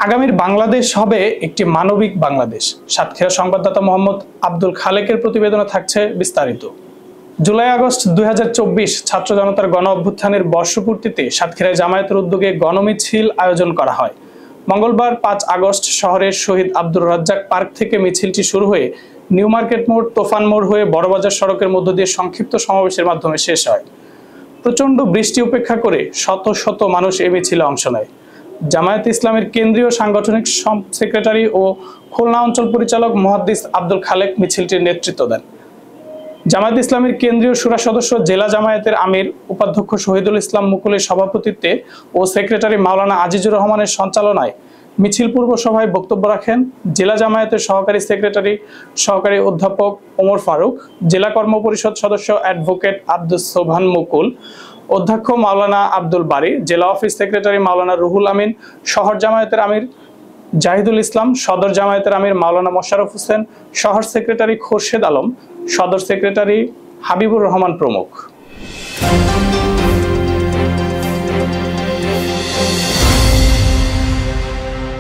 আগামীর বাংলাদেশ হবে একটি মানবিক বাংলাদেশ। সাতক্ষীরা সংবাদদাতা মোহাম্মদ আব্দুল খালেকের প্রতিবেদনে থাকছে বিস্তারিত। জুলাই আগস্ট 2024 ছাত্র জনতার গণ অভ্যুত্থানের বর্ষপূর্তিতে সাতক্ষীরায় জামায়াতের উদ্যোগে গণমিছিল আয়োজন করা হয়। মঙ্গলবার 5 আগস্ট শহরের শহীদ আব্দুর রাজ্জাক পার্ক থেকে মিছিলটি শুরু হয়ে নিউ মার্কেট মোড়, তোফান মোড় হয়ে বড়বাজার সড়কের মধ্য দিয়ে সংক্ষিপ্ত সমাবেশের মাধ্যমে শেষ হয়। প্রচণ্ড বৃষ্টি উপেক্ষা করে শত শত মানুষ এই মিছিলে অংশ নেয়। জামায়াতে ইসলামের কেন্দ্রীয় সাংগঠনিক সেক্রেটারি ও খুলনা অঞ্চল পরিচালক মুহাদ্দিস আব্দুল খালেক মিছিলটির নেতৃত্ব দেন। জামায়াতে ইসলামের কেন্দ্রীয় শুরা সদস্য, জেলা জামায়াতের আমির উপাধ্যক্ষ শহীদুল ইসলাম মুকুলের সভাপতিত্বে ও সেক্রেটারি মাওলানা আজিজুর রহমানের সঞ্চালনায় মিছিল পূর্ব সভায় বক্তব্য রাখেন জেলা জামায়াতের সহকারী সেক্রেটারি সহকারী অধ্যাপক ওমর ফারুক, জেলা কর্ম পরিষদ সদস্য অ্যাডভোকেট আব্দুস সোবহান মুকুল, অধ্যক্ষ মাওলানা আব্দুল বারী, জেলা অফিস সেক্রেটারি মাওলানা রুহুল আমিন, শহর জামায়াতের আমির জাহিদুল ইসলাম, সদর জামায়াতের আমির মাওলানা মোশাররফ হোসেন, শহর সেক্রেটারি খোরশেদ আলম, সদর সেক্রেটারি হাবিবুর রহমান প্রমুখ।